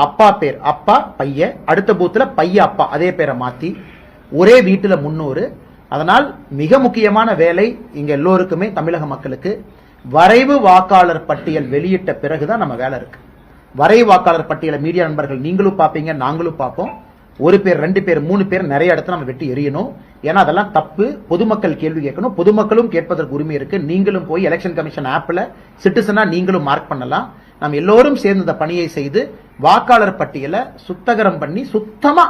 அப்பா பேர் அப்பா பைய, அடுத்த பூத்துல பைய அப்பா அதே பேரை மாத்தி ஒரே வீட்டுல 300. அதனால் மிக முக்கியமான வேலை இங்க எல்லோருக்குமே தமிழக மக்களுக்கு வரைவு வாக்காளர் பட்டியல் வெளியிட்ட பிறகுதான் நம்ம வேலை இருக்கு. வரைவு வாக்காளர் பட்டியலை மீடியா நண்பர்கள் நீங்களும் பார்ப்பீங்க, நாங்களும் பார்ப்போம். 1 பேர் 2 பேர் 3 பேர் நிறைய இடத்துல நம்ம வெட்டி எறியணும். ஏன்னா அதெல்லாம் தப்பு. பொதுமக்கள் கேள்வி கேட்கணும். பொதுமக்களும் கேட்பதற்கு உரிமை இருக்கு. நீங்களும் போய் எலெக்ஷன் கமிஷன் ஆப்ல சிட்டிசனா நீங்களும் மார்க் பண்ணலாம். நாம் எல்லோரும் சேர்ந்து இந்த பணியை செய்து வாக்காளர் பட்டியலை சுத்தகரம் பண்ணி சுத்தமா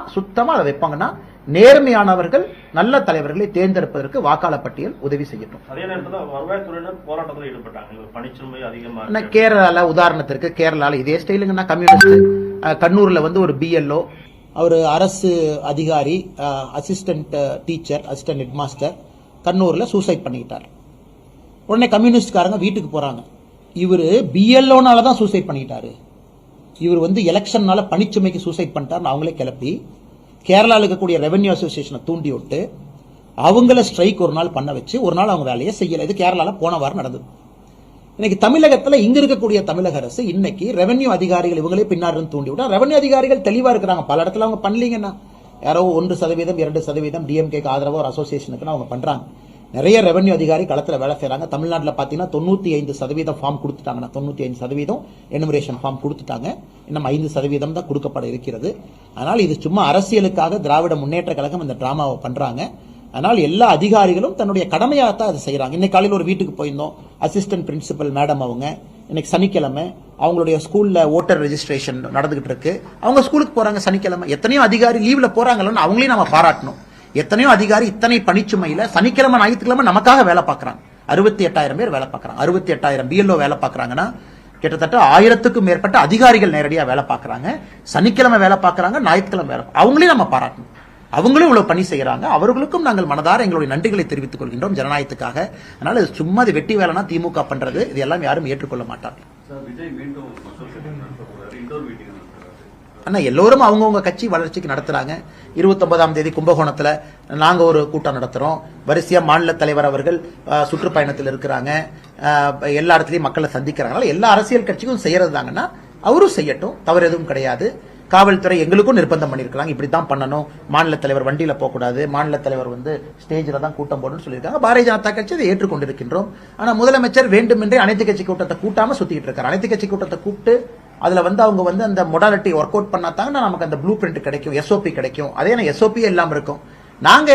அதை வைப்பாங்கன்னா நேர்மையானவர்கள் நல்ல தலைவர்களை தேர்ந்தெடுப்பதற்கு வாக்காளர் பட்டியல் உதவி செய்யட்டும். அதே நேரத்தில் வருவாய்த்துறையினர் போராட்டத்தில் ஈடுபட்டாங்க. பணிச்சுமை அதிகமாக கேரளால உதாரணத்திற்கு கேரளால இதே ஸ்டைலுங்கன்னா கம்யூனிஸ்ட் கண்ணூர்ல ஒரு பிஎல்ஓ அவர் அரசு அதிகாரி assistant teacher assistant head master கண்ணூர்ல சூசைட் பண்ணிக்கிட்டார். உடனே கம்யூனிஸ்ட்காரங்க வீட்டுக்கு போறாங்க. இவரு பிஎல்ஓனால தான் சூசைட் பண்ணிட்டாரு, இவர் எலெக்ஷன்னால பணிச்சுமைக்கு சூசைட் பண்ணிட்டார் அவங்களே கிளப்பி கேரளாவில் இருக்கக்கூடிய ரெவென்யூ அசோசியேஷனை தூண்டி விட்டு அவங்கள ஸ்ட்ரைக் ஒரு நாள் பண்ண வச்சு ஒரு நாள் அவங்க வேலையை செய்யல. இது கேரளால போன வாரம் நடந்தது. இன்னைக்கு தமிழகத்துல இங்க இருக்கக்கூடிய தமிழக அரசு இன்னைக்கு ரெவென்யூ அதிகாரிகள் இவங்களே பின்னாடி தூண்டி விட்டா ரெவென்யூ அதிகாரிகள் தெளிவா இருக்கிறாங்க. பல இடத்துல அவங்க பண்ணலீங்கன்னா யாரோ 1%, 2% டிஎம்கேக்கு ஆதரவா ஒரு அசோசியேஷனுக்கு அவங்க பண்றாங்க. நிறைய ரெவென்யூ அதிகாரி களத்துல வேலை செய்யறாங்க. தமிழ்நாட்டில் பாத்தீங்கன்னா 95% ஃபார்ம் கொடுத்துட்டாங்கன்னா 95% எனுமரேஷன் ஃபார்ம் கொடுத்துட்டாங்க. இன்னும் 5% தான் கொடுக்கப்பட இருக்கிறது. அதனால் இது சும்மா அரசியலுக்காக திராவிட முன்னேற்ற கழகம் இந்த டிராமாவை பண்றாங்க. அதனால் எல்லா அதிகாரிகளும் தன்னுடைய கடமையாகத்தான் அதை செய்யறாங்க. இன்னைக்கு காலையில் ஒரு வீட்டுக்கு போயிருந்தோம். அசிஸ்டன்ட் பிரின்சிபல் மேடம் அவங்க இன்னைக்கு சனிக்கிழமை அவங்களுடைய ஸ்கூல்ல ஓட்டர் ரெஜிஸ்ட்ரேஷன் நடந்துகிட்டு இருக்கு. அவங்க ஸ்கூலுக்கு போறாங்க சனிக்கிழமை. எத்தனையோ அதிகாரி லீவ்ல போறாங்கன்னு அவங்களையும் நம்ம பாராட்டணும். எத்தனையோ அதிகாரி இத்தனை பணிச்சுமையில சனிக்கிழமை ஞாயிற்றுக்கிழமை நமக்காக வேலை பார்க்கறாங்க. 68,000 பேர் வேலை பார்க்கறாங்க. 68,000 பிஎல்ஓ வேலை பார்க்கறாங்கன்னா கிட்டத்தட்ட 1000க்கும் மேற்பட்ட அதிகாரிகள் நேரடியா வேலை பார்க்கறாங்க. சனிக்கிழமை வேலை பார்க்கறாங்க, ஞாயிற்றுக்கிழமை வேலை. அவங்களையும் நம்ம பாராட்டணும். அவங்களும் இவ்வளவு பணி செய்யறாங்க. அவர்களுக்கும் நாங்கள் மனதார எங்களுடைய நன்றிகளை தெரிவித்துக் கொள்கின்றோம் ஜனநாயகத்துக்காக. அதனால சும்மா இது வெட்டி வேலைனா திமுக பண்றது இது எல்லாம் யாரும் ஏற்றுக்கொள்ள மாட்டார்கள். ஆனா எல்லோரும் அவங்கவுங்க கட்சி வளர்ச்சிக்கு நடத்துறாங்க. 29ஆம் தேதி கும்பகோணத்துல நாங்க ஒரு கூட்டம் நடத்துறோம். வரிசையா மாநில தலைவர் அவர்கள் சுற்றுப்பயணத்தில் இருக்கிறாங்க. எல்லா இடத்துலயும் மக்களை சந்திக்கிறாங்க. எல்லா அரசியல் கட்சிக்கும் செய்யறது தாங்கன்னா அவரும் செய்யட்டும், தவறு எதுவும் கிடையாது. காவல்துறை எங்களுக்கும் நிர்பந்தம் பண்ணிருக்காங்க, இப்படித்தான் பண்ணணும், மாநில தலைவர் வண்டியில போகக்கூடாது, மாநில தலைவர் ஸ்டேஜில் தான் கூட்டம் போடணும்னு சொல்லியிருக்காங்க. பாரதிய ஜனதா கட்சி அதை ஏற்றுக்கொண்டிருக்கின்றோம். ஆனா முதலமைச்சர் வேண்டுமென்றே அனைத்து கட்சி கூட்டத்தை கூட்டாம சுத்திட்டு இருக்காரு. அனைத்து கட்சி கூட்டத்தை கூப்பிட்டு அதுல அவங்க அந்த மொடாலிட்டி ஒர்க் அவுட் பண்ணாதாங்க நமக்கு அந்த ப்ளூ பிரிண்ட் கிடைக்கும், எஸ்ஓபி கிடைக்கும். அதே எஸ்ஓபியே இல்லாம இருக்கும். நாங்க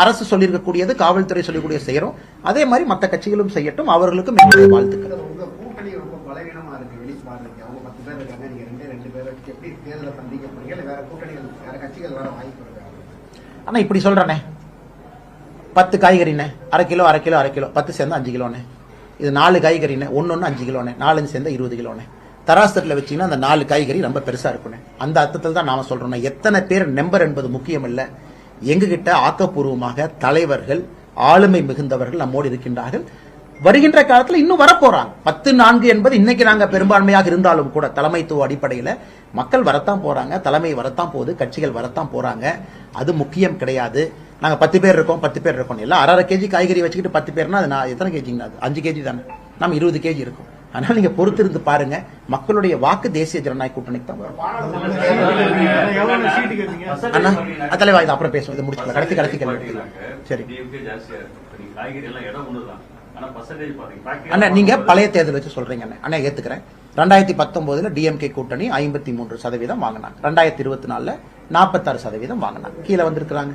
அரசு சொல்லியிருக்கக்கூடியது காவல்துறை சொல்லக்கூடிய செய்யறோம். அதே மாதிரி மற்ற கட்சிகளும் செய்யட்டும். அவர்களுக்கும் என்னுடைய வாழ்த்துக்கள். ஆனா இப்படி சொல்றேனே 10 காய்கறினே அரை கிலோ 10 சேர்ந்தா 5 கிலோனே. இது 4 காய்கறினே 1 5 கிலோனே, 4 சேர்ந்தா 20 கிலோனே. தராசத்துல வச்சீங்கன்னா அந்த 4 காய்கறி ரொம்ப பெருசா இருக்கும். அந்த அர்த்தத்தில் தான் நாம சொல்றோம், எத்தனை பேர் நம்பர் என்பது முக்கியம் இல்ல, எங்ககிட்ட ஆக்கப்பூர்வமாக தலைவர்கள் ஆளுமை மிகுந்தவர்கள் நம்மோடு இருக்கின்றார்கள். வருகின்ற காலத்துல இன்னும் வரப்போறாங்க. 10-4 என்பது இன்னைக்கு நாங்க பெரும்பான்மையாக இருந்தாலும் கூட தலைமைத்துவ அடிப்படையில மக்கள் வரத்தான் போறாங்க, தலைமை வரத்தான் போகுது, கட்சிகள் வரத்தான் போறாங்க. அது முக்கியம் கிடையாது. நாங்க 10 பேர் இருக்கோம் 10 பேர் இருக்கோம் இல்ல, 1/2 கேஜி காய்கறி வச்சுக்கிட்டு 10 பேர்னா அது நான் எத்தனை கேஜிங்க? அது 5 கேஜி தானே, நம்ம 20 கேஜி இருக்கும். அதனால நீங்க பொறுத்திருந்து பாருங்க, மக்களுடைய வாக்கு தேசிய ஜனநாயக கூட்டணிக்கு தான் வரும். அண்ணா தலைவா இது அப்புறம் பேசுவோம், இதை முடிச்சுக்கலாம். கடைசி கேள்வி. சரி அண்ணா, நீங்க பழைய தேர்தல் வச்சு சொல்றீங்க அண்ணா, ஏத்துக்கிறேன். 2019 டிஎம்கே கூட்டணி 53% வாங்கினாங்க, 2024 46% வாங்கினாங்க, கீழே வந்திருக்கிறாங்க.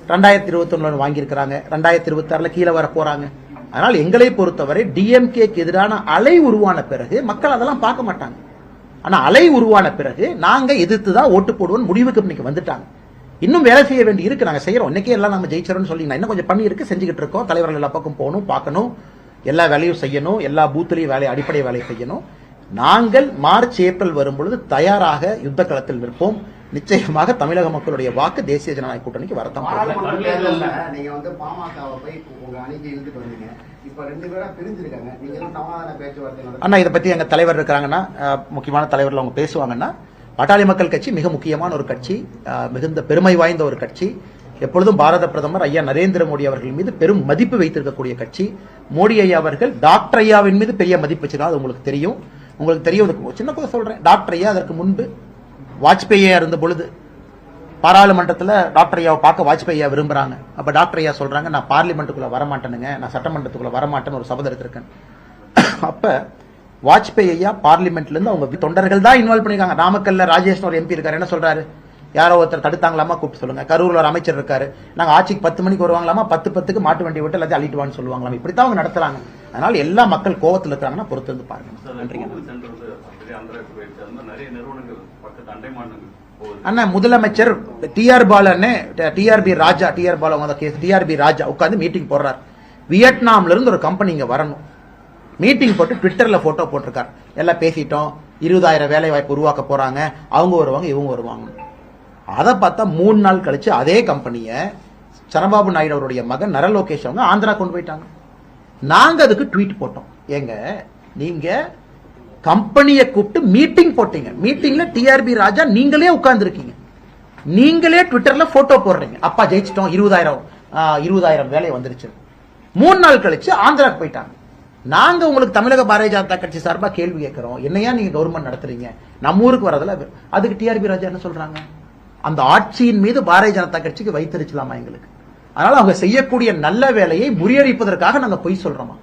2021 வாங்கியிருக்கிறாங்க, 2026 கீழே வர போறாங்க. அதனால் எங்களை பொறுத்தவரை டிஎம்கேக்கு எதிரான அலை உருவான பிறகு மக்கள் அதெல்லாம் பார்க்க மாட்டாங்க. ஆனா அலை உருவான பிறகு நாங்க எதிர்த்து தான் ஓட்டு போடுவோம் முடிவுக்கு இன்னைக்கு வந்துட்டாங்க. இன்னும் வேலை செய்ய வேண்டி இருக்கு, நாங்க செய்யறோம். இன்னைக்கே எல்லாம் நம்ம ஜெயிச்சிரோம்னு சொல்லி இன்னும் கொஞ்சம் பண்ணி இருக்கு, செஞ்சுக்கிட்டு இருக்கோம். தலைவர்கள் எல்லா பக்கம் போகணும், பார்க்கணும், எல்லா வேலையும் செய்யணும், எல்லா பூத்துலையும் அடிப்படை வேலையை செய்யணும். நாங்கள் மார்ச் ஏப்ரல் வரும்பொழுது தயாராக யுத்த களத்தில் நிற்போம். நிச்சயமாக தமிழக மக்களுடைய வாக்கு தேசிய ஜனநாயக கூட்டணிக்கு வரத்தான் தேர்தல்ல நீங்க வந்து பாமகவை போய் உங்க அணிக்கு இழுத்துட்டு வந்தீங்க. இப்ப 2 பேரா பிரிஞ்சிருக்காங்க. நீங்க சமாதான பேச்சுவார்த்தை அண்ணா, இதை பத்தி எங்க தலைவர் இருக்காங்கன்னா, முக்கியமான தலைவர்கள் அவங்க பேசுவாங்கன்னா, பாட்டாளி மக்கள் கட்சி மிக முக்கியமான ஒரு கட்சி, மிகுந்த பெருமை வாய்ந்த ஒரு கட்சி. எப்பொழுதும் பாரத பிரதமர் ஐயா நரேந்திர மோடி அவர்கள் மீது பெரும் மதிப்பு வைத்திருக்கக்கூடிய கட்சி. மோடி ஐயா அவர்கள் டாக்டர் ஐயாவின் மீது பெரிய மதிப்பு வச்சிருக்காங்க, அது உங்களுக்கு தெரியும். சின்ன கூட சொல்றேன், டாக்டர் ஐயா அதற்கு முன்பு வாஜ்பேயியா இருந்த பொழுது பாராளுமன்றத்தில் டாக்டர் ஐயாவை பார்க்க வாஜ்பேயியா விரும்புறாங்க. அப்ப டாக்டர் ஐயா சொல்றாங்க, நான் பார்லிமெண்ட்டுக்குள்ள வரமாட்டேனுங்க, நான் சட்டமன்றத்துக்குள்ள வரமாட்டேன்னு ஒரு சபதம் எடுத்திருக்கேன். அப்ப வாஜ்பேயி ஐயா பார்லிமெண்ட்ல இருந்து அவங்க தொண்டர்கள் தான் இன்வால்வ் பண்ணிருக்காங்க. நாமக்கல்ல ராஜேஷ் ஒரு எம்பி இருக்காரு, என்ன சொல்றாரு, யாரோ ஒருத்தர் தடுத்தாங்களாமா, கூப்பிட்டு சொல்லுங்க. கரூர்ல ஒரு அமைச்சர் இருக்காரு, நாங்க ஆட்சிக்கு 10 மணிக்கு வருவாங்களாமா, 10:10 மாட்டு வண்டி விட்டு எல்லாத்தையும் அள்ளிட்டுவான்னு சொல்லுவாங்களாம். இப்படித்தான் அவங்க நடத்துறாங்க. அதனால எல்லா மக்கள் கோவத்தில் இருக்காங்கன்னா பொறுத்து வந்து பாருங்க. நன்றிங்க அண்ணா. முதலமைச்சர் டிஆர் பி ராஜா உட்கார்ந்து மீட்டிங் போடுறாரு. வியட்நாம்ல இருந்து ஒரு கம்பெனி இங்க வரணும், மீட்டிங் போட்டு ட்விட்டர்ல போட்டோ போட்டிருக்காரு. எல்லாம் பேசிட்டோம், 20,000 வேலை வாய்ப்பு உருவாக்க போறாங்க, அவங்க வருவாங்க இவங்க வருவாங்க. அதை பார்த்தா 3 நாள் கழிச்சு அதே கம்பெனியை சந்திரபாபு நாயுடு அவருடைய மகன் நர லோகேஷ் அவங்க ஆந்திரா கொண்டு போயிட்டாங்க. நாங்க அதுக்கு ட்வீட் போட்டோம், ஏங்க நீங்க கம்பெனியை கூப்பிட்டு மீட்டிங் போட்டீங்க, மீட்டிங்ல டிஆர்பி ராஜா நீங்களே உட்கார்ந்து இருக்கீங்க, நீங்களே ட்விட்டர்ல போட்டோ போடுறீங்க, அப்பா ஜெயிச்சிட்டோம், 20,000 வேலை வந்துருச்சு. 3 நாள் கழிச்சு ஆந்திராக்கு போயிட்டாங்க. நாங்க உங்களுக்கு தமிழக பாரதிய ஜனதா கட்சி சார்பா கேள்வி கேட்கிறோம், என்னையா நீங்க கவர்மெண்ட் நடத்துறீங்க, நம்ம ஊருக்கு வரதுல. அதுக்கு டிஆர்பி ராஜா என்ன சொல்றாங்க, அந்த ஆட்சியின் மீது பாரதிய ஜனதா கட்சிக்கு வைத்திருச்சலாமா எங்களுக்கு. அதனால அவங்க செய்யக்கூடிய நல்ல வேலையை முறியடிப்பதற்காக நாங்க பொய் சொல்றோமா?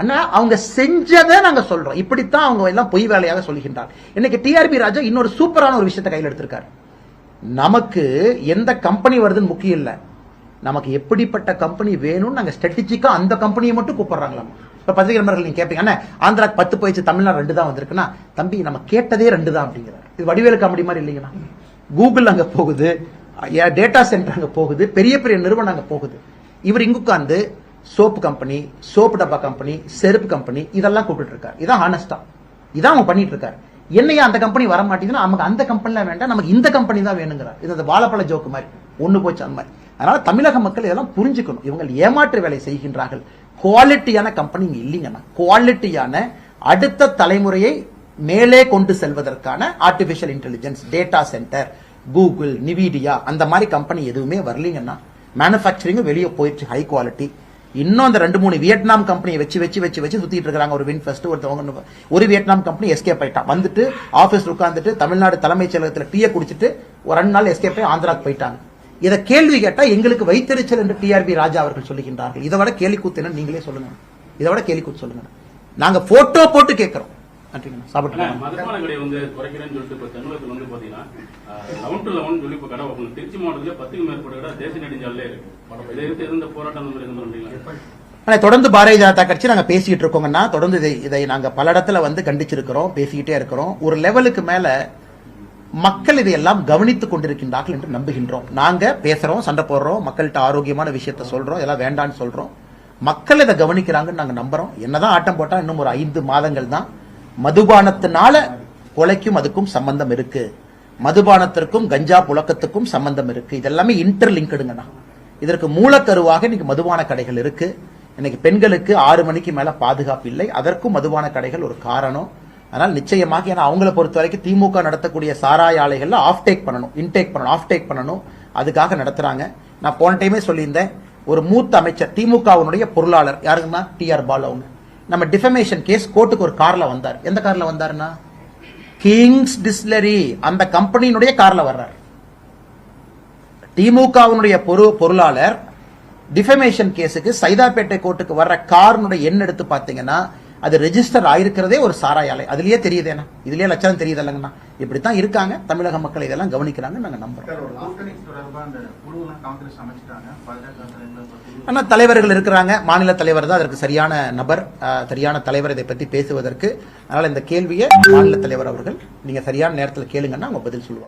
ஆனா அவங்க செஞ்சதை நாங்க சொல்றோம். இப்படித்தான் அவங்க எல்லாம் பொய் வேலையாக சொல்கின்றார். இன்னைக்கு டிஆர்பி ராஜா இன்னொரு சூப்பரான ஒரு விஷயத்தை கையில் எடுத்திருக்காரு. நமக்கு எந்த கம்பெனி வருதுன்னு முக்கியம் இல்ல, நமக்கு எப்படிப்பட்ட கம்பெனி வேணும்னு நாங்க ஸ்ட்ராட்டஜிக்கா அந்த கம்பெனியை மட்டும் கூப்பிடுறாங்களாம். இப்ப பத்திரிகை நண்பர்கள் நீங்க கேட்பீங்க, ஆந்திராக்கு 10 போயிடுச்சு, தமிழ்நாடு 2 தான் வந்திருக்குன்னா, தம்பி நம்ம கேட்டதே 2 தான் அப்படிங்கிறார். இது வடிவேலு காமெடி மாதிரி இல்லைங்கன்னா, கூகுள் அங்க போகுது, டேட்டா சென்டர் அங்க போகுது, பெரிய பெரிய நிறுவனம் அங்க போகுது. இவர் இங்க உட்கார்ந்து சோப்பு கம்பெனி, சோப்பு டப்பா கம்பெனி, செருப்பு கம்பெனி இதெல்லாம் கூப்பிட்டு இருக்காரு. இதான் ஹானஸ்டா, இதான் அவங்க பண்ணிட்டு இருக்காரு. என்னையா அந்த கம்பெனி வர மாட்டேங்குதுன்னா, நமக்கு அந்த கம்பெனில வேண்டாம், நமக்கு இந்த கம்பெனி தான் வேணுங்கிறார். இது அந்த வாழைப்பழ ஜோக்கு மாதிரி ஒண்ணு போச்சு அந்த மாதிரி. அதனால தமிழக மக்கள் இதெல்லாம் புரிஞ்சுக்கணும். இவங்க ஏமாற்று வேலை செய்கின்றார்கள். குவாலிட்டியான கம்பெனி இங்க இல்லைங்கன்னா, குவாலிட்டியான அடுத்த தலைமுறையை மேலே கொண்டு செல்வதற்கான artificial intelligence, data centre, Google, நிவிடியா அந்த மாதிரி கம்பெனி எதுவுமே வரலீங்கன்னா, மேனுஃபேக்சரிங் வெளியே போயிடுச்சு ஹை குவாலிட்டி. இன்னும் அந்த 2-3 வியட்நாம் கம்பெனியை வச்சு சுத்திட்டு இருக்காங்க. ஒரு வின்ஃபெஸ்ட் ஒரு வியட்நாம் கம்பெனி எஸ்கேப் ஆயிட்டான், வந்துட்டு ஆபீஸ் உட்கார்ந்துட்டு தமிழ்நாடு தலைமைச் செயலகத்தில் டீயை குடிச்சிட்டு ஒரு 2 நாள் எஸ்கேப் ஆகி ஆந்திராக்கு போயிட்டாங்க. இதை கேள்வி கேட்டா எங்களுக்கு வைத்தறிச்சல் என்று டிஆர்பி ராஜா அவர்கள் சொல்லுகின்றார்கள். இதை விட கேலி கூத்து என்ன நீங்களே சொல்லுங்க, இதை விட கேலி கூத்து சொல்லுங்க. நாங்க போட்டோ போட்டு கேட்கிறோம். மதுபான கடை குறைக்கிறேன்னு சொல்லிட்டு இப்ப தமிழகத்துல பாத்தீங்கன்னா 11 to 11 சொல்லி இப்ப கடை வைக்கணும். திருச்சி மாவட்டத்துல 10க்கும் மேற்பட்ட கடை தேசிய நெடுஞ்சாலையிலே இருக்கு. இதை எடுத்து இருந்த போராட்டம் பண்றீங்களா? தொடர்ந்து பாரதிய ஜனதா கட்சி நாங்க பேசிட்டு இருக்கோங்கன்னா, தொடர்ந்து இதை நாங்க பல இடத்துல கண்டிச்சிருக்கிறோம், பேசிக்கிட்டே இருக்கிறோம். ஒரு லெவலுக்கு மேல மக்கள் இதையெல்லாம் கவனித்துக் கொண்டிருக்கின்றார்கள் என்று நம்புகின்றோம். நாங்க பேசுறோம், சண்டை போடுறோம், மக்கள்கிட்ட ஆரோக்கியமான விஷயத்த சொல்றோம், இதெல்லாம் வேண்டான்னு சொல்றோம். மக்கள் இதை கவனிக்கிறாங்கன்னு நாங்க நம்புறோம். என்னதான் ஆட்டம் போட்டா இன்னும் ஒரு 5 மாதங்கள் தான். மதுபானத்தினால கொலைக்கும் அதுக்கும் சம்பந்தம் இருக்கு, மதுபானத்திற்கும் கஞ்சா புழக்கத்துக்கும் சம்பந்தம் இருக்கு. இதெல்லாமே இன்டர்லிங்க்டுங்கண்ணா. இதற்கு மூலக்கருவாக இன்னைக்கு மதுபான கடைகள் இருக்கு. இன்னைக்கு பெண்களுக்கு 6 மணிக்கு மேல பாதுகாப்பு இல்லை, அதற்கும் மதுபான கடைகள் ஒரு காரணம். அதனால் நிச்சயமாக, ஏன்னா அவங்கள பொறுத்த வரைக்கும் திமுக நடத்தக்கூடிய சாராய ஆலைகள்ல ஆஃப்டேக் பண்ணணும், இன்டேக் பண்ணணும், ஆஃப்டேக் பண்ணணும், அதுக்காக நடத்துறாங்க. நான் போன டைமே சொல்லியிருந்தேன், ஒரு மூத்த அமைச்சர் திமுகவுடைய பொருளாளர் யாருங்கன்னா TR பாலு, அவங்க நம்ம டிஃபமேஷன் கேஸ் கோர்ட்டுக்கு ஒரு கார்ல வந்தார். எந்த கார்ல வந்தாருன்னா கிங்ஸ் டிஸ்லரி அந்த கம்பெனியினுடைய கார்ல வர்றார். திமுகவுடைய பொருளாளர் டிஃபமேஷன் கேஸுக்கு சைதாப்பேட்டை கோர்ட்டுக்கு வர்ற கார்னுடைய எண் எடுத்து பாத்தீங்கன்னா அது ரெஜிஸ்டர் ஆயிருக்கிறதே ஒரு சாராய ஆலை. அதுலயே தெரியுதேனா, இதுலயே லட்சம் தெரியுது இல்லைங்கண்ணா. இப்படித்தான் இருக்காங்க தமிழக மக்கள், இதெல்லாம் கவனிக்கிறாங்க, நாங்க நம்புறோம். ஆனா தலைவர்கள் இருக்கிறாங்க, மாநில தலைவர் தான் அதற்கு சரியான நபர், சரியான தலைவர் இதை பற்றி பேசுவதற்கு. அதனால இந்த கேள்வியை மாநில தலைவர் அவர்கள் நீங்க சரியான நேரத்தில் கேளுங்கன்னா அவங்க பதில் சொல்லுவாங்க.